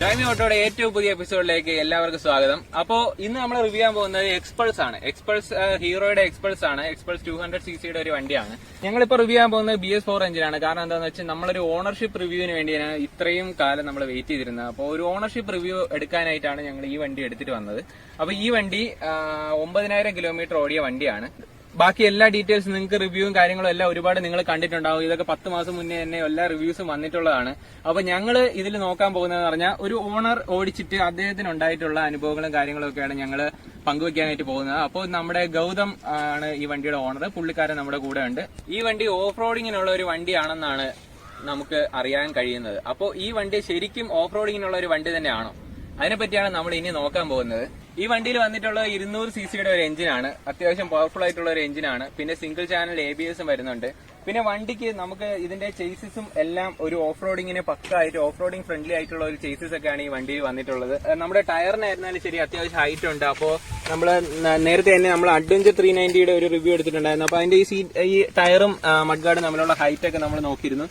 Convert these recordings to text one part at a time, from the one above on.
ടൈമി ഓട്ടോയുടെ ഏറ്റവും പുതിയ എപ്പിസോഡിലേക്ക് എല്ലാവർക്കും സ്വാഗതം. അപ്പോൾ ഇന്ന് നമ്മൾ റിവ്യൂ ചെയ്യാൻ പോകുന്നത് എക്സ്പൾസ് ആണ്. എക്സ്പൾസ് ഹീറോയുടെ എക്സ്പൾസ് ആണ്. എക്സ്പൾസ് 200cc ഒരു വണ്ടിയാണ്. ഞങ്ങളിപ്പോൾ റിവ്യൂ ചെയ്യാൻ പോകുന്നത് BS4 എഞ്ചിനാണ്. കാരണം എന്താണെന്ന് വെച്ചാൽ നമ്മളൊരു ഓണർഷിപ്പ് റിവ്യൂവിന് വേണ്ടിയാണ് ഇത്രയും കാലം നമ്മൾ വെയിറ്റ് ചെയ്തിരുന്നത്. അപ്പോൾ ഒരു ഓണർഷിപ്പ് റിവ്യൂ എടുക്കാനായിട്ടാണ് ഞങ്ങൾ ഈ വണ്ടി എടുത്തിട്ട് വന്നത്. അപ്പോൾ ഈ വണ്ടി 9000 കിലോമീറ്റർ ഓടിയ വണ്ടിയാണ്. ബാക്കി എല്ലാ ഡീറ്റെയിൽസും നിങ്ങൾക്ക് റിവ്യൂവും കാര്യങ്ങളും എല്ലാം ഒരുപാട് നിങ്ങൾ കണ്ടിട്ടുണ്ടാവും. ഇതൊക്കെ 10 മാസം മുന്നേ തന്നെ എല്ലാ റിവ്യൂസും വന്നിട്ടുള്ളതാണ്. അപ്പൊ ഞങ്ങൾ ഇതിൽ നോക്കാൻ പോകുന്നതെന്ന് പറഞ്ഞാൽ ഒരു ഓണർ ഓടിച്ചിട്ട് അദ്ദേഹത്തിന് ഉണ്ടായിട്ടുള്ള അനുഭവങ്ങളും കാര്യങ്ങളും ഒക്കെയാണ് ഞങ്ങൾ പങ്കുവെക്കാനായിട്ട് പോകുന്നത്. അപ്പോൾ നമ്മുടെ ഗൗതം ആണ് ഈ വണ്ടിയുടെ ഓണർ. പുള്ളിക്കാരൻ നമ്മുടെ കൂടെ ഉണ്ട്. ഈ വണ്ടി ഓഫ് റോഡിങ്ങിനുള്ള ഒരു വണ്ടിയാണെന്നാണ് നമുക്ക് അറിയാൻ കഴിയുന്നത്. അപ്പോൾ ഈ വണ്ടി ശരിക്കും ഓഫ് റോഡിങ്ങിനുള്ള ഒരു വണ്ടി തന്നെയാണോ? അതിനെപ്പറ്റിയാണ് നമ്മൾ ഇനി നോക്കാൻ പോകുന്നത്. ഈ വണ്ടിയിൽ വന്നിട്ടുള്ള 200cc ഒരു എഞ്ചിനാണ്. അത്യാവശ്യം പവർഫുൾ ആയിട്ടുള്ള ഒരു എഞ്ചിനാണ്. പിന്നെ സിംഗിൾ ചാനൽ ABS വരുന്നുണ്ട്. പിന്നെ വണ്ടിക്ക് നമുക്ക് ഇതിന്റെ ചേസിസും എല്ലാം ഒരു ഓഫ് റോഡിങ്ങിന് പക്കായിട്ട് ഓഫ് റോഡിങ് ഫ്രണ്ട്ലി ആയിട്ടുള്ള ഒരു ചേസിസ് ഒക്കെയാണ് ഈ വണ്ടിയിൽ വന്നിട്ടുള്ളത്. നമ്മുടെ ടയറിനായിരുന്നാലും ശരി അത്യാവശ്യം ഹൈറ്റ് ഉണ്ട്. അപ്പോൾ നമ്മൾ നേരത്തെ തന്നെ നമ്മൾ അഡ്വഞ്ചർ 390യുടെ ഒരു റിവ്യൂ എടുത്തിട്ടുണ്ടായിരുന്നു. അപ്പൊ അതിന്റെ ഈ ടയറും മഡ്ഗാർഡും തമ്മിലുള്ള ഹൈറ്റ് ഒക്കെ നമ്മൾ നോക്കിയിരുന്നു.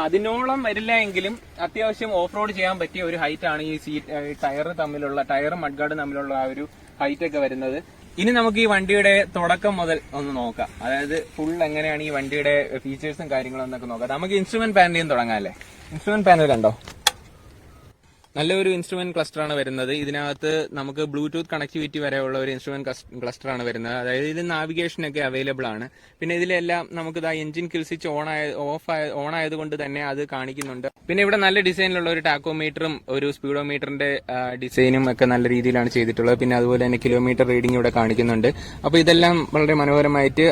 അതിനോളം വരില്ല എങ്കിലും അത്യാവശ്യം ഓഫ് റോഡ് ചെയ്യാൻ പറ്റിയ ഒരു ഹൈറ്റ് ആണ് ഈ ടയറും മഡ്ഗാർഡും തമ്മിലുള്ള ആ ഒരു ഹൈറ്റ് ഒക്കെ വരുന്നത്. ഇനി നമുക്ക് ഈ വണ്ടിയുടെ തുടക്കം മുതൽ ഒന്ന് നോക്കാം. അതായത് ഫുൾ എങ്ങനെയാണ് ഈ വണ്ടിയുടെ ഫീച്ചേഴ്സും കാര്യങ്ങളും എന്നൊക്കെ നോക്കാം. നമുക്ക് ഇൻസ്ട്രുമെന്റ് പാനലിൽ നിന്ന് തുടങ്ങാം അല്ലേ? ഇൻസ്ട്രുമെന്റ് പാനൽ കണ്ടോ? നല്ലൊരു ഇൻസ്ട്രുമെന്റ് ക്ലസ്റ്റർ ആണ് വരുന്നത്. ഇതിനകത്ത് നമുക്ക് ബ്ലൂടൂത്ത് കണക്ടിവിറ്റി വരെയുള്ള ഒരു ഇൻസ്ട്രുമെന്റ് ക്ലസ്റ്റർ ആണ് വരുന്നത്. അതായത് ഇതിൽ നാവിഗേഷൻ ഒക്കെ അവൈലബിൾ ആണ്. പിന്നെ ഇതിലെല്ലാം നമുക്ക് എഞ്ചിൻ കിൽ സ്വിച്ച് ഓൺ ആയതുകൊണ്ട് തന്നെ അത് കാണിക്കുന്നുണ്ട്. പിന്നെ ഇവിടെ നല്ല ഡിസൈനിലുള്ള ഒരു ടാക്കോമീറ്ററും ഒരു സ്പീഡോമീറ്ററിന്റെ ഡിസൈനും ഒക്കെ നല്ല രീതിയിലാണ് ചെയ്തിട്ടുള്ളത്. പിന്നെ അതുപോലെ തന്നെ കിലോമീറ്റർ റീഡിംഗ് ഇവിടെ കാണിക്കുന്നുണ്ട്. അപ്പൊ ഇതെല്ലാം വളരെ മനോഹരമായിട്ട്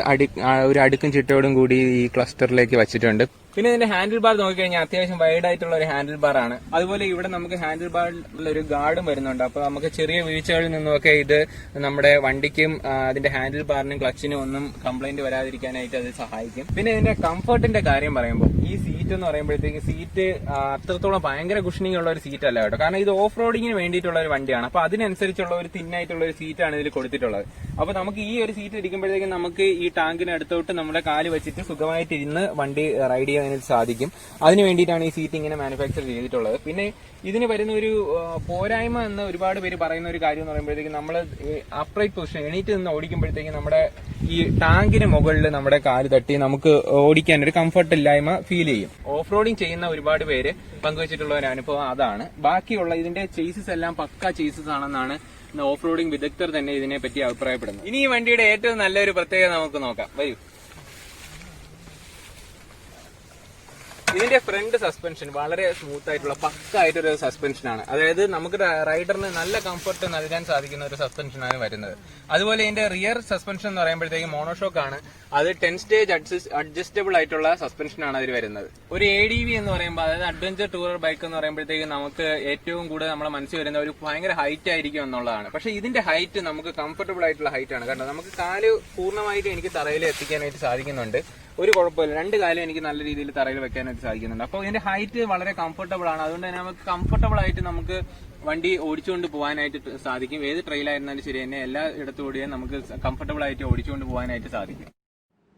ഒരു അടുക്കും ചിട്ടയോടും കൂടി ഈ ക്ലസ്റ്ററിലേക്ക് വെച്ചിട്ടുണ്ട്. പിന്നെ ഇതിന്റെ ഹാൻഡിൽ ബാർ നോക്കിക്കഴിഞ്ഞാൽ അത്യാവശ്യം വൈഡ് ആയിട്ടുള്ള ഒരു ഹാൻഡിൽ ബാർ ആണ്. അതുപോലെ ഇവിടെ നമുക്ക് ഹാൻഡിൽ ബാറിൽ ഒരു ഗാർഡും വരുന്നുണ്ട്. അപ്പൊ നമുക്ക് ചെറിയ വീഴ്ചകളിൽ നിന്നുമൊക്കെ ഇത് നമ്മുടെ വണ്ടിക്കും അതിന്റെ ഹാൻഡിൽ ബാറിനും ക്ലച്ചിനും ഒന്നും കംപ്ലൈന്റ് വരാതിരിക്കാനായിട്ട് അത് സഹായിക്കും. പിന്നെ ഇതിന്റെ കംഫർട്ടിന്റെ കാര്യം പറയുമ്പോൾ ഈ സീറ്റ് എന്ന് പറയുമ്പോഴത്തേക്ക് സീറ്റ് അത്രത്തോളം ഭയങ്കര കുഷനിങ് ഉള്ള ഒരു സീറ്റ് അല്ല കേട്ടോ. കാരണം ഇത് ഓഫ് റോഡിങ്ങിന് വേണ്ടിയിട്ടുള്ള ഒരു വണ്ടിയാണ്. അപ്പൊ അതിനനുസരിച്ചുള്ള ഒരു തിന്നായിട്ടുള്ള ഒരു സീറ്റാണ് ഇതിൽ കൊടുത്തിട്ടുള്ളത്. അപ്പൊ നമുക്ക് ഈ ഒരു സീറ്റ് ഇരിക്കുമ്പോഴത്തേക്കും നമുക്ക് ഈ ടാങ്കിന് അടുത്തോട്ട് നമ്മുടെ കാല് വെച്ചിട്ട് സുഖമായിട്ട് ഇരുന്ന് വണ്ടി റൈഡ് ചെയ്യാൻ സാധിക്കും. അതിന് വേണ്ടിയിട്ടാണ് ഈ സീറ്റ് ഇങ്ങനെ മാനുഫാക്ചർ ചെയ്തിട്ടുള്ളത്. പിന്നെ ഇതിന് വരുന്ന ഒരു പോരായ്മ എന്ന് ഒരുപാട് പേര് പറയുന്ന ഒരു കാര്യം എന്ന് പറയുമ്പോഴത്തേക്കും നമ്മൾ അപ്രൈറ്റ് പൊസിഷൻ എണീറ്റ് നിന്ന് ഓടിക്കുമ്പോഴത്തേക്കും നമ്മുടെ ഈ ടാങ്കിന് മുകളിൽ നമ്മുടെ കാല് തട്ടി നമുക്ക് ഓടിക്കാൻ ഒരു കംഫർട്ട് ഇല്ലായ്മ ഫീൽ ചെയ്യും. ഓഫ് റോഡിങ് ചെയ്യുന്ന ഒരുപാട് പേര് പങ്കുവച്ചിട്ടുള്ള ഒരു അനുഭവം അതാണ്. ബാക്കിയുള്ള ഇതിന്റെ ചേസസ് എല്ലാം പക്ക ചേസസ് ആണെന്നാണ് ഓഫ് റോഡിങ് വിദഗ്ധർ തന്നെ ഇതിനെപ്പറ്റി അഭിപ്രായപ്പെടുന്നത്. ഇനി ഈ വണ്ടിയുടെ ഏറ്റവും നല്ലൊരു പ്രത്യേകത നമുക്ക് നോക്കാം. വരൂ. ഇതിന്റെ ഫ്രണ്ട് സസ്പെൻഷൻ വളരെ സ്മൂത്ത് ആയിട്ടുള്ള പക്കായിട്ടൊരു സസ്പെൻഷനാണ്. അതായത് നമുക്ക് റൈഡറിന് നല്ല കംഫർട്ട് നൽകാൻ സാധിക്കുന്ന ഒരു സസ്പെൻഷനാണ് വരുന്നത്. അതുപോലെ ഇതിന്റെ റിയർ സസ്പെൻഷൻ എന്ന് പറയുമ്പോഴത്തേക്ക് മോണോഷോക്ക് ആണ്. അത് 10 സ്റ്റേജ് അഡ്ജസ്റ്റബിൾ ആയിട്ടുള്ള സസ്പെൻഷനാണ് അതിൽ വരുന്നത്. ഒരു ADV എന്ന് പറയുമ്പോൾ അതായത് അഡ്വഞ്ചർ ടൂറർ ബൈക്ക് എന്ന് പറയുമ്പോഴത്തേക്ക് നമുക്ക് ഏറ്റവും കൂടുതൽ നമ്മുടെ മനസ്സിൽ വരുന്ന ഒരു ഭയങ്കര ഹൈറ്റ് ആയിരിക്കും എന്നുള്ളതാണ്. പക്ഷെ ഇതിന്റെ ഹൈറ്റ് നമുക്ക് കംഫർട്ടബിൾ ആയിട്ടുള്ള ഹൈറ്റ് ആണ്. കാരണം നമുക്ക് കാല് പൂർണ്ണമായിട്ട് എനിക്ക് തറയിൽ എത്തിക്കാനായിട്ട് സാധിക്കുന്നുണ്ട്. ഒരു കുഴപ്പമില്ല. 2 കാലും എനിക്ക് നല്ല രീതിയിൽ തറയിൽ വെക്കാനായിട്ട് സാധിക്കുന്നുണ്ട്. അപ്പോൾ ഇതിന്റെ ഹൈറ്റ് വളരെ കംഫർട്ടബിൾ ആണ്. അതുകൊണ്ട് തന്നെ നമുക്ക് കംഫർട്ടബിൾ ആയിട്ട് നമുക്ക് വണ്ടി ഓടിച്ചുകൊണ്ട് പോകാനായിട്ട് സാധിക്കും. ഏത് ട്രെയിലായിരുന്നാലും ശരി തന്നെ എല്ലാ ഇടത്തുകൂടിയും നമുക്ക് കംഫർട്ടബിൾ ആയിട്ട് ഓടിച്ചുകൊണ്ട് പോകാനായിട്ട് സാധിക്കും.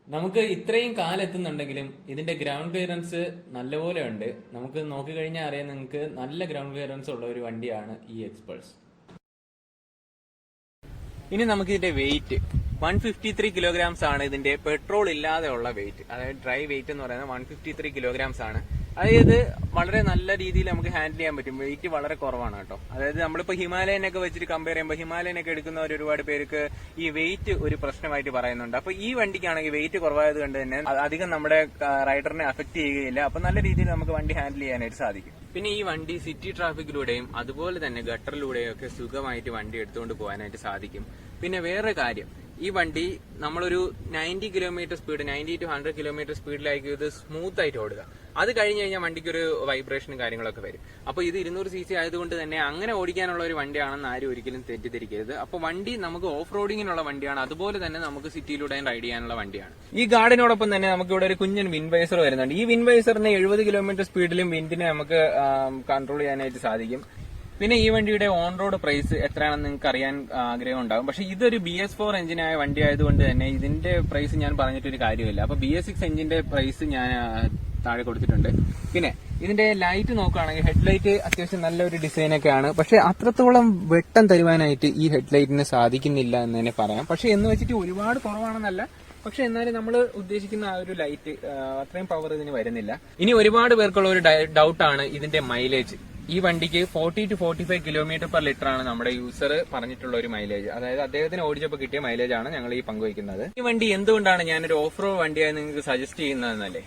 നമുക്ക് ഇത്രയും കാലെത്തുന്നുണ്ടെങ്കിലും ഇതിന്റെ ഗ്രൗണ്ട് ക്ലിയറൻസ് നല്ലപോലെ ഉണ്ട്. നമുക്ക് നോക്കിക്കഴിഞ്ഞാൽ അറിയാം നിങ്ങൾക്ക് നല്ല ഗ്രൗണ്ട് ക്ലിയറൻസ് ഉള്ള ഒരു വണ്ടിയാണ് ഈ എക്സ്പൾസ്. ഇനി നമുക്ക് ഇതിന്റെ വെയിറ്റ് 153 കിലോഗ്രാംസ് ആണ് ഇതിന്റെ പെട്രോൾ ഇല്ലാതെ ഉള്ള വെയിറ്റ്. അതായത് ഡ്രൈ വെയിറ്റ് എന്ന് പറയുന്നത് 153 കിലോഗ്രാംസ് ആണ്. അതായത് വളരെ നല്ല രീതിയിൽ നമുക്ക് ഹാൻഡിൽ ചെയ്യാൻ പറ്റും. വെയിറ്റ് വളരെ കുറവാണ് കേട്ടോ. അതായത് നമ്മളിപ്പോ ഹിമാലയനൊക്കെ വെച്ചിട്ട് കമ്പയർ ചെയ്യുമ്പോൾ ഹിമാലയനൊക്കെ എടുക്കുന്നവർ ഒരുപാട് പേർക്ക് ഈ വെയിറ്റ് ഒരു പ്രശ്നമായിട്ട് പറയുന്നുണ്ട്. അപ്പൊ ഈ വണ്ടിക്കാണെങ്കിൽ വെയിറ്റ് കുറവായത് കൊണ്ട് തന്നെ അധികം നമ്മുടെ റൈഡറിനെ അഫക്ട് ചെയ്യുകയില്ല. അപ്പൊ നല്ല രീതിയിൽ നമുക്ക് വണ്ടി ഹാൻഡിൽ ചെയ്യാനായിട്ട് സാധിക്കും. പിന്നെ ഈ വണ്ടി സിറ്റി ട്രാഫിക്കിലൂടെയും അതുപോലെ തന്നെ ഗട്ടറിലൂടെയും ഒക്കെ സുഖമായിട്ട് വണ്ടി എടുത്തുകൊണ്ട് പോകാനായിട്ട് സാധിക്കും. പിന്നെ വേറെ കാര്യം, ഈ വണ്ടി നമ്മളൊരു 90 കിലോമീറ്റർ സ്പീഡ് 90 to 100 കിലോമീറ്റർ സ്പീഡിലായിരിക്കും ഇത് സ്മൂത്ത് ആയിട്ട് ഓടുക. അത് കഴിഞ്ഞ് കഴിഞ്ഞാൽ വണ്ടിക്ക് ഒരു വൈബ്രേഷനും കാര്യങ്ങളൊക്കെ വരും. അപ്പോൾ ഇത് 200cc ആയതുകൊണ്ട് തന്നെ അങ്ങനെ ഓടിക്കാനുള്ള ഒരു വണ്ടിയാണെന്ന് ആരും ഒരിക്കലും തെറ്റിദ്ധരിക്കരുത്. അപ്പോൾ വണ്ടി നമുക്ക് ഓഫ് റോഡിങ്ങിനുള്ള വണ്ടിയാണ്. അതുപോലെ തന്നെ നമുക്ക് സിറ്റിയിലൂടെയും റൈഡ് ചെയ്യാനുള്ള വണ്ടിയാണ്. ഈ ഗാർഡിനോടൊപ്പം തന്നെ നമുക്ക് ഇവിടെ ഒരു കുഞ്ഞൻ വിൻവൈസർ വരുന്നുണ്ട്. ഈ വിൻവൈസറിന് 70 കിലോമീറ്റർ സ്പീഡിലും വിൻഡിനെ നമുക്ക് കൺട്രോൾ ചെയ്യാനായിട്ട് സാധിക്കും. പിന്നെ ഈ വണ്ടിയുടെ ഓൺ റോഡ് പ്രൈസ് എത്രയാണെന്ന് നിങ്ങൾക്ക് അറിയാൻ ആഗ്രഹം ഉണ്ടാകും. പക്ഷെ ഇതൊരു BS4 എഞ്ചിനായ വണ്ടി ആയതുകൊണ്ട് തന്നെ ഇതിന്റെ പ്രൈസ് ഞാൻ പറഞ്ഞിട്ടൊരു കാര്യമില്ല. അപ്പൊ BS6 എഞ്ചിന്റെ പ്രൈസ് ഞാൻ താഴെ കൊടുത്തിട്ടുണ്ട്. പിന്നെ ഇതിന്റെ ലൈറ്റ് നോക്കുകയാണെങ്കിൽ ഹെഡ്ലൈറ്റ് അത്യാവശ്യം നല്ലൊരു ഡിസൈനൊക്കെയാണ്. പക്ഷെ അത്രത്തോളം വെട്ടം തരുവാനായിട്ട് ഈ ഹെഡ്ലൈറ്റിന് സാധിക്കുന്നില്ല എന്ന് തന്നെ പറയാം. പക്ഷെ എന്ന് വെച്ചിട്ട് ഒരുപാട് കുറവാണെന്നല്ല, പക്ഷെ എന്നാലും നമ്മൾ ഉദ്ദേശിക്കുന്ന ആ ഒരു ലൈറ്റ് അത്രയും പവർ ഇതിന് വരുന്നില്ല. ഇനി ഒരുപാട് പേർക്കുള്ള ഒരു ഡൗട്ടാണ് ഇതിന്റെ മൈലേജ്. ഈ വണ്ടിക്ക് 40 to 45 km/ലിറ്റർ ആണ് നമ്മുടെ യൂസർ പറഞ്ഞിട്ടുള്ള ഒരു മൈലേജ്. അതായത് അദ്ദേഹത്തിന് ഓടിച്ചപ്പോൾ കിട്ടിയ മൈലേജ് ആണ് ഞങ്ങൾ ഈ പങ്കുവയ്ക്കുന്നത്. ഈ വണ്ടി എന്തുകൊണ്ടാണ് ഞാനൊരു ഓഫ് റോഡ് വണ്ടിയായി നിങ്ങൾക്ക് സജസ്റ്റ് ചെയ്യുന്നതെന്നല്ലേ,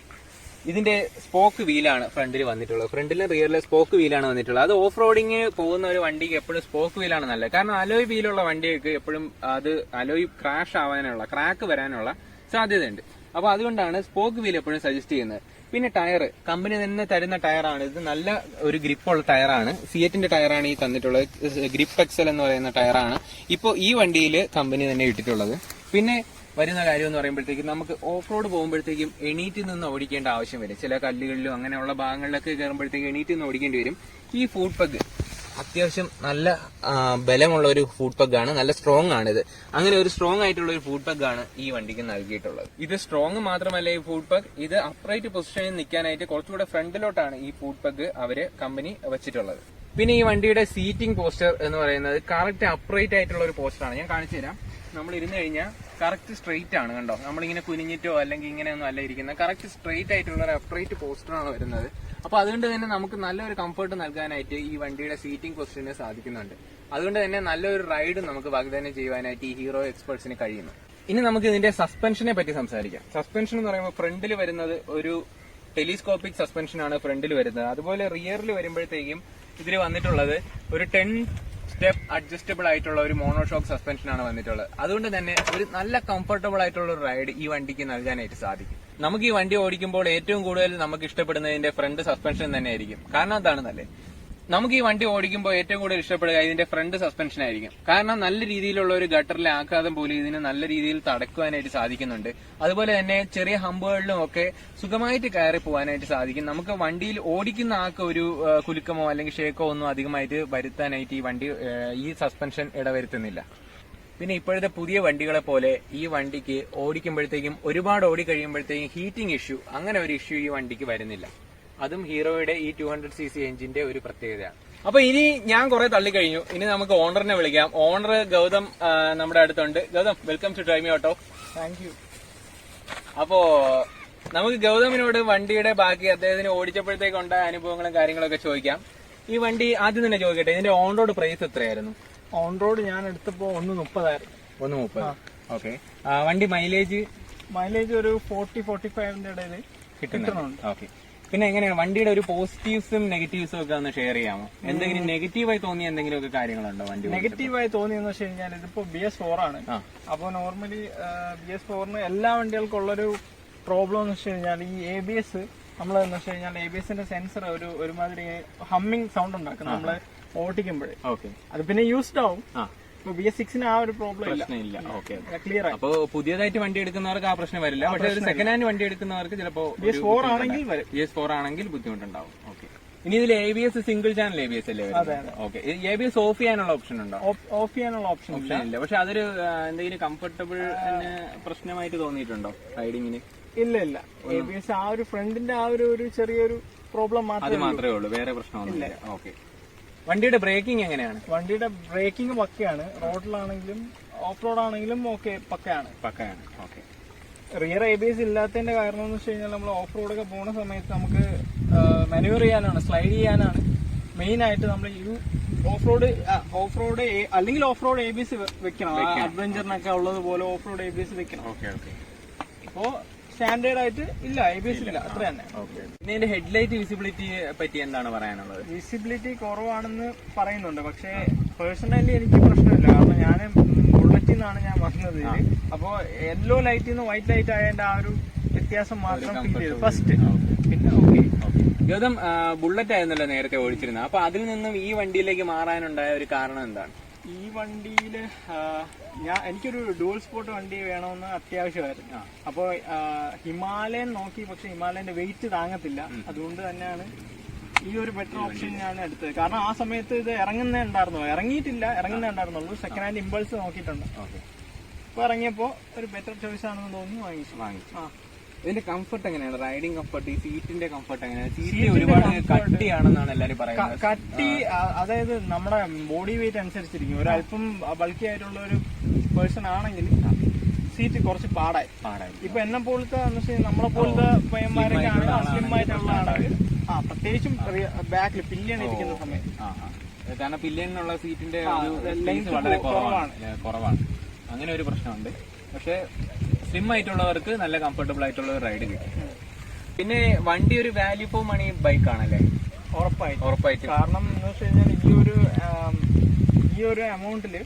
ഇതിന്റെ സ്പോക്ക് വീലാണ് ഫ്രണ്ടിൽ വന്നിട്ടുള്ളത്. ഫ്രണ്ടിലും റിയറിലെ സ്പോക്ക് വീലാണ് വന്നിട്ടുള്ളത്. അത് ഓഫ് റോഡിങ് പോകുന്ന ഒരു വണ്ടിക്ക് എപ്പോഴും സ്പോക്ക് വീലാണ് നല്ലത്. കാരണം അലോയ് വീലുള്ള വണ്ടികൾക്ക് എപ്പോഴും അത് അലോയ് ക്രാഷ് ആവാനുള്ള, ക്രാക്ക് വരാനുള്ള സാധ്യതയുണ്ട്. അപ്പൊ അതുകൊണ്ടാണ് സ്പോക്ക് വീൽ എപ്പോഴും സജസ്റ്റ് ചെയ്യുന്നത്. പിന്നെ ടയർ കമ്പനി തന്നെ തരുന്ന ടയറാണ്. ഇത് നല്ല ഒരു ഗ്രിപ്പുള്ള ടയറാണ്. ഫിയറ്റിന്റെ ടയറാണ് ഈ തന്നിട്ടുള്ളത്. ഗ്രിപ്പ് എക്സൽ എന്ന് പറയുന്ന ടയറാണ് ഇപ്പോൾ ഈ വണ്ടിയിൽ കമ്പനി തന്നെ ഇട്ടിട്ടുള്ളത്. പിന്നെ വരുന്ന കാര്യം എന്ന് പറയുമ്പോഴത്തേക്കും നമുക്ക് ഓഫ് റോഡ് പോകുമ്പോഴത്തേക്കും എണീറ്റ് നിന്ന് ഓടിക്കേണ്ട ആവശ്യം വരും. ചില കല്ലുകളിലും അങ്ങനെയുള്ള ഭാഗങ്ങളിലൊക്കെ കയറുമ്പോഴത്തേക്കും എണീറ്റ് നിന്ന് ഓടിക്കേണ്ടി വരും. ഈ ഫുഡ് പഗ് അത്യാവശ്യം നല്ല ബലമുള്ള ഒരു ഫുഡ് പഗ് ആണ്. നല്ല സ്ട്രോങ് ആണ് ഇത്. അങ്ങനെ ഒരു സ്ട്രോങ് ആയിട്ടുള്ള ഒരു ഫുഡ് പഗ് ആണ് ഈ വണ്ടിക്ക് നൽകിയിട്ടുള്ളത്. ഇത് സ്ട്രോങ് മാത്രമല്ല ഈ ഫുഡ് പഗ്, ഇത് അപ്രൈറ്റ് പൊസിഷനിൽ നിൽക്കാനായിട്ട് കുറച്ചുകൂടെ ഫ്രണ്ടിലോട്ടാണ് ഈ ഫുഡ് പഗ് അവര് കമ്പനി വെച്ചിട്ടുള്ളത്. പിന്നെ ഈ വണ്ടിയുടെ സീറ്റിംഗ് പോസ്റ്റർ എന്ന് പറയുന്നത് കറക്റ്റ് അപ്രൈറ്റ് ആയിട്ടുള്ള ഒരു പോസ്റ്ററാണ്. ഞാൻ കാണിച്ചു തരാം. നമ്മൾ ഇരുന്ന് കഴിഞ്ഞാൽ കറക്റ്റ് സ്ട്രെയിറ്റ് ആണ്. കണ്ടോ, നമ്മളിങ്ങനെ കുനിഞ്ഞിട്ടോ അല്ലെങ്കിൽ ഇങ്ങനെയൊന്നും അല്ല ഇരിക്കുന്നത്. കറക്റ്റ് സ്ട്രെയിറ്റ് ആയിട്ടുള്ള ഒരു അപ്രൈറ്റ് പോസ്റ്ററാണ് വരുന്നത്. അപ്പൊ അതുകൊണ്ട് തന്നെ നമുക്ക് നല്ലൊരു കംഫർട്ട് നൽകാനായിട്ട് ഈ വണ്ടിയുടെ സീറ്റിംഗ് പൊസിഷന് സാധിക്കുന്നുണ്ട്. അതുകൊണ്ട് തന്നെ നല്ലൊരു റൈഡ് നമുക്ക് വാഗ്ദാനം ചെയ്യുവാനായിട്ട് ഈ ഹീറോ എക്സ്പൾസിന് കഴിയുന്നു. ഇനി നമുക്ക് ഇതിന്റെ സസ്പെൻഷനെ പറ്റി സംസാരിക്കാം. സസ്പെൻഷൻ എന്ന് പറയുമ്പോൾ ഫ്രണ്ടിൽ വരുന്നത് ഒരു ടെലിസ്കോപ്പിക് സസ്പെൻഷനാണ് ഫ്രണ്ടിൽ വരുന്നത്. അതുപോലെ റിയറിൽ വരുമ്പോഴത്തേക്കും ഇതിൽ വന്നിട്ടുള്ളത് ഒരു 10 സ്റ്റെപ്പ് അഡ്ജസ്റ്റബിൾ ആയിട്ടുള്ള ഒരു മോണോഷോക്ക് സസ്പെൻഷൻ ആണ് വന്നിട്ടുള്ളത്. അതുകൊണ്ട് തന്നെ ഒരു നല്ല കംഫർട്ടബിൾ ആയിട്ടുള്ള ഒരു റൈഡ് ഈ വണ്ടിക്ക് നൽകാനായിട്ട് സാധിക്കും. നമുക്ക് ഈ വണ്ടി ഓടിക്കുമ്പോൾ ഏറ്റവും കൂടുതൽ നമുക്ക് ഇഷ്ടപ്പെടുന്നതിന്റെ ഫ്രണ്ട് സസ്പെൻഷൻ തന്നെയായിരിക്കും. കാരണം എന്താണെന്നല്ലേ, നമുക്ക് ഈ വണ്ടി ഓടിക്കുമ്പോൾ ഏറ്റവും കൂടുതൽ ഇഷ്ടപ്പെടുക ഇതിന്റെ ഫ്രണ്ട് സസ്പെൻഷൻ ആയിരിക്കും. കാരണം നല്ല രീതിയിലുള്ള ഒരു ഗട്ടറിലെ ആഘാതം പോലും ഇതിന് നല്ല രീതിയിൽ തടക്കുവാനായിട്ട് സാധിക്കുന്നുണ്ട്. അതുപോലെ തന്നെ ചെറിയ ഹമ്പുകളിലും ഒക്കെ സുഖമായിട്ട് കയറി പോകാനായിട്ട് സാധിക്കും. നമുക്ക് വണ്ടിയിൽ ഓടിക്കുന്ന ആൾക്ക് ഒരു കുലുക്കമോ അല്ലെങ്കിൽ ഷേക്കോ ഒന്നും അധികമായിട്ട് വരുത്താനായിട്ട് ഈ സസ്പെൻഷൻ ഇടവരുത്തുന്നില്ല. പിന്നെ ഇപ്പോഴത്തെ പുതിയ വണ്ടികളെ പോലെ ഈ വണ്ടിക്ക് ഓടിക്കുമ്പോഴത്തേക്കും ഒരുപാട് ഓടി കഴിയുമ്പോഴത്തേക്കും ഹീറ്റിംഗ് ഇഷ്യൂ, അങ്ങനെ ഒരു ഇഷ്യൂ ഈ വണ്ടിക്ക് വരുന്നില്ല. അതും ഹീറോയുടെ ഈ 200cc എഞ്ചിന്റെ ഒരു പ്രത്യേകതയാണ്. അപ്പൊ ഇനി ഞാൻ കുറെ തള്ളിക്കഴിഞ്ഞു. ഇനി നമുക്ക് ഓണറിനെ വിളിക്കാം. ഓണർ ഗൗതം നമ്മുടെ അടുത്തുണ്ട്. Gautam, welcome to drive me auto. Thank you. അപ്പോ നമുക്ക് ഗൗതമിനോട് വണ്ടിയുടെ ബാക്കി അദ്ദേഹത്തിന് ഓടിച്ചപ്പോഴത്തേക്കുണ്ടായ അനുഭവങ്ങളും കാര്യങ്ങളൊക്കെ ചോദിക്കാം. ഈ വണ്ടി ആദ്യം തന്നെ ചോദിക്കട്ടെ, ഇതിന്റെ ഓൺ റോഡ് പ്രൈസ് എത്രയായിരുന്നു? ഓൺ റോഡ് ഞാൻ എടുത്തപ്പോ 130,000. 130. ഓക്കെ. വണ്ടി മൈലേജ് ഒരു 40-45 ഇടയിൽ കിട്ടുന്നുണ്ട്. ഓക്കെ. പിന്നെ എങ്ങനെയാണ് വണ്ടിയുടെ ഒരു പോസിറ്റീവ്സും നെഗറ്റീവ്സും ഒക്കെ ഒന്ന് ഷെയർ ചെയ്യാമോ? എന്തെങ്കിലും നെഗറ്റീവായി തോന്നിയ എന്തെങ്കിലും ഒക്കെ കാര്യങ്ങളുണ്ടോ വണ്ടി? നെഗറ്റീവായി തോന്നിയെന്ന് വെച്ച് കഴിഞ്ഞാൽ ഇതിപ്പോ BS4 ആണ്. അപ്പൊ നോർമലി BS4 എല്ലാ വണ്ടികൾക്കും ഉള്ളൊരു പ്രോബ്ലം എന്ന് വെച്ച് കഴിഞ്ഞാൽ ഈ ABS നമ്മളെന്ന് വെച്ച് കഴിഞ്ഞാൽ ABSന്റെ സെൻസർ ഒരുമാതിരി ഹമ്മിങ് സൗണ്ട് ഉണ്ടാക്കും നമ്മള് ഓടിക്കുമ്പോഴേ. അത് പിന്നെ യൂസ്ഡ് ആവും. BS6 ആ ഒരു പ്രോബ്ലം ഇല്ല. ക്ലിയർ ആയി. അപ്പൊ പുതിയതായിട്ട് വണ്ടി എടുക്കുന്നവർക്ക് ആ പ്രശ്നം വരില്ല. പക്ഷേ ഒരു സെക്കൻഡ് ഹാൻഡ് വണ്ടി എടുക്കുന്നവർക്ക് ചിലപ്പോ BS4 ആണെങ്കിൽ വരും. BS4 ആണെങ്കിൽ ബുദ്ധിമുട്ടുണ്ടാവും. ഓക്കെ. ഇനി ഇതിൽ ABS സിംഗിൾ ചാനൽ ABS അല്ലേ? ഓക്കെ. ABS ഓഫ് ചെയ്യാനുള്ള ഓപ്ഷൻ ഉണ്ടോ? ഓഫ് ചെയ്യാനുള്ള ഓപ്ഷൻ ഇല്ല. പക്ഷെ അതൊരു എന്തെങ്കിലും കംഫർട്ടബിൾ പ്രശ്നമായിട്ട് തോന്നിയിട്ടുണ്ടോ റൈഡിങ്ങിന്? ഇല്ല. ABS ആ ഒരു ഫ്രണ്ടിന്റെ ആ ഒരു ചെറിയൊരു പ്രോബ്ലം മാത്രമേ ഉള്ളൂ, വേറെ പ്രശ്നമൊന്നുമില്ല. ഓക്കെ. വണ്ടിയുടെ ബ്രേക്കിംഗ് എങ്ങനെയാണ്? വണ്ടിയുടെ ബ്രേക്കിംഗ് പക്കയാണ്. റോഡിലാണെങ്കിലും ഓഫ് റോഡ് ആണെങ്കിലും പക്കയാണ്. ഓക്കെ. റിയർ ABS ഇല്ലാത്തതിന്റെ കാരണം എന്ന് വെച്ച് കഴിഞ്ഞാൽ നമ്മൾ ഓഫ് റോഡൊക്കെ പോകുന്ന സമയത്ത് നമുക്ക് മാനുവർ ചെയ്യാനാണ്, സ്ലൈഡ് ചെയ്യാനാണ് മെയിൻ ആയിട്ട് നമ്മൾ ഈ ഓഫ് റോഡ് അല്ലെങ്കിൽ ഓഫ് റോഡ് ABS വെക്കണം. അഡ്വഞ്ചറിനൊക്കെ ഉള്ളതുപോലെ ഓഫ് റോഡ് ABS വെക്കണം. ഇപ്പോ സ്റ്റാൻഡേർഡ് ആയിട്ട് ഇല്ല, ABS ഇല്ല, അത്ര തന്നെ. പിന്നെ ഇതിന്റെ ഹെഡ്ലൈറ്റ് വിസിബിലിറ്റിയെ പറ്റി എന്താണ് പറയാനുള്ളത്? വിസിബിലിറ്റി കുറവാണെന്ന് പറയുന്നുണ്ട്. പക്ഷേ പേഴ്സണലി എനിക്ക് പ്രശ്നമില്ല. കാരണം ഞാൻ ബുള്ളറ്റിൽ നിന്നാണ് ഞാൻ വന്നത്. അപ്പോ യെല്ലോ ലൈറ്റിൽ നിന്ന് വൈറ്റ് ലൈറ്റ് ആയതിന്റെ ആ ഒരു വ്യത്യാസം മാത്രം ഫീൽ ചെയ്തു ഫസ്റ്റ്. പിന്നെ ഗൗതം, ബുള്ളറ്റ് ആയിരുന്നല്ലോ നേരത്തെ ഓടിച്ചിരുന്നത്. അപ്പൊ അതിൽ നിന്നും ഈ വണ്ടിയിലേക്ക് മാറാനുണ്ടായ ഒരു കാരണം എന്താണ്? ഈ വണ്ടിയില് എനിക്കൊരു ഡുവൽ സ്പോട്ട് വണ്ടി വേണമെന്ന് അത്യാവശ്യമായിരുന്നു. അപ്പോ ഹിമാലയൻ നോക്കി, പക്ഷെ ഹിമാലയന്റെ വെയിറ്റ് താങ്ങത്തില്ല. അതുകൊണ്ട് തന്നെയാണ് ഈ ഒരു ബെറ്റർ ഓപ്ഷൻ ഞാൻ എടുത്തത്. കാരണം ആ സമയത്ത് ഇത് ഇറങ്ങുന്നേ ഉണ്ടായിരുന്നുള്ളൂ. സെക്കൻഡ് ഹാൻഡ് ഇമ്പൾസ് നോക്കിയിട്ടുണ്ട്. അപ്പൊ ഇറങ്ങിയപ്പോ ഒരു ബെറ്റർ ചോയ്സ് ആണെന്ന് തോന്നി വാങ്ങിച്ചു. ഇതിന്റെ കംഫർട്ട് എങ്ങനെയാണ്? റൈഡിംഗ് കംഫർട്ട്, ഈ സീറ്റിന്റെ കംഫർട്ട് എങ്ങനെയാണ്? സീറ്റ് ഒരുപാട് കട്ടിയാണെന്നാണ് എല്ലാരും പറയുന്നത്. കട്ടി അതായത് നമ്മുടെ ബോഡി വെയിറ്റ് അനുസരിച്ചിരിക്കും. ഒരു അല്പം ബൾക്കി ആയിട്ടുള്ള ഒരു പേഴ്സൺ ആണെങ്കിൽ സീറ്റ് കുറച്ച് പാടായി. ഇപ്പൊ എന്നെ പോലത്തെ നമ്മളെ പോലത്തെ പയ്യന്മാരൊക്കെ ആണെങ്കിൽ സ്ലിം ആയിട്ടുള്ള ആണെങ്കിൽ പ്രത്യേകിച്ചും ബാക്കിൽ പില്ലിയൻ ഇരിക്കുന്ന സമയത്ത്, കാരണം പില്ലിയനുള്ള സീറ്റിന്റെ വളരെ കുറവാണ്. അങ്ങനെ ഒരു പ്രശ്നമുണ്ട്. പക്ഷെ സ്ലിം ആയിട്ടുള്ളവർക്ക് നല്ല കംഫർട്ടബിൾ ആയിട്ടുള്ള ഒരു റൈഡ് കിട്ടും. പിന്നെ വണ്ടി ഒരു വാല്യൂ ഫോർ മണി ബൈക്ക് ആണല്ലേ? ഉറപ്പായിട്ട്. കാരണം എന്ന് വെച്ച് കഴിഞ്ഞാൽ ഈ ഒരു എമൗണ്ടില്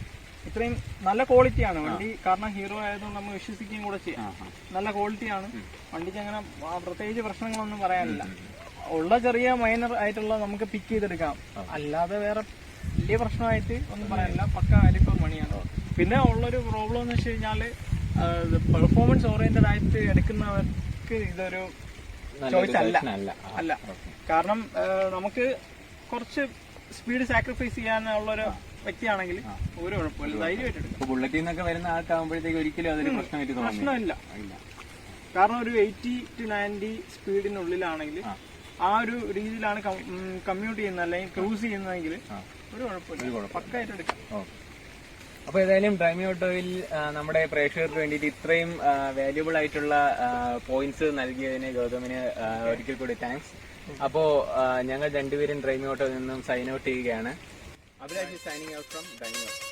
ഇത്രയും നല്ല ക്വാളിറ്റിയാണ് വണ്ടി. കാരണം ഹീറോ ആയതുകൊണ്ട് നമ്മൾ വിശ്വസിക്കുകയും കൂടെ ചെയ്യാം. നല്ല ക്വാളിറ്റിയാണ് വണ്ടിക്ക്. അങ്ങനെ പ്രത്യേകിച്ച് പ്രശ്നങ്ങളൊന്നും പറയാനില്ല. ഉള്ള ചെറിയ മൈനർ ആയിട്ടുള്ള നമുക്ക് പിക്ക് ചെയ്തെടുക്കാം, അല്ലാതെ വേറെ വലിയ പ്രശ്നമായിട്ട് ഒന്നും പറയാനില്ല. പക്ക വാല്യൂ ഫോർ മണിയാണ്. പിന്നെ ഉള്ളൊരു പ്രോബ്ലം എന്ന് വെച്ച് കഴിഞ്ഞാല് പെർഫോമൻസ് ഓറിയന്റഡ് ആയിട്ട് എടുക്കുന്നവർക്ക് ഇതൊരു ചോയ്സ് അല്ല. കാരണം നമുക്ക് കുറച്ച് സ്പീഡ് സാക്രിഫൈസ് ചെയ്യാനുള്ളൊരു വ്യക്തിയാണെങ്കിൽ ഒരു കുഴപ്പമില്ല, ധൈര്യമായിട്ട് എടുക്കും. ബുള്ളറ്റിൽ നിന്നൊക്കെ വരുന്ന ആൾക്കാകുമ്പോഴത്തേക്ക് ഒരിക്കലും അതൊരു പ്രശ്നമില്ല. കാരണം ഒരു 80 to 90 സ്പീഡിനുള്ളിലാണെങ്കിൽ ആ ഒരു രീതിയിലാണ് കമ്മ്യൂട്ട് ചെയ്യുന്നത് അല്ലെങ്കിൽ ക്രൂസ് ചെയ്യുന്നതെങ്കിൽ ഒരു കുഴപ്പമില്ല, പക്കായിട്ട് എടുക്കാം. അപ്പൊ ഏതായാലും ഡ്രൈവിംഗ് ഓട്ടോയിൽ നമ്മുടെ പ്രേക്ഷകർക്ക് വേണ്ടിയിട്ട് ഇത്രയും വാല്യുബിൾ ആയിട്ടുള്ള പോയിന്റ്സ് നൽകിയതിന് ഗൗതമിന് ഒരിക്കൽ കൂടി താങ്ക്സ്. അപ്പോ ഞങ്ങൾ രണ്ടുപേരും ഡ്രൈവിംഗ് ഓട്ടോയിൽ നിന്നും സൈൻ ഔട്ട് ചെയ്യുകയാണ്. Abhilash signing out from driving auto.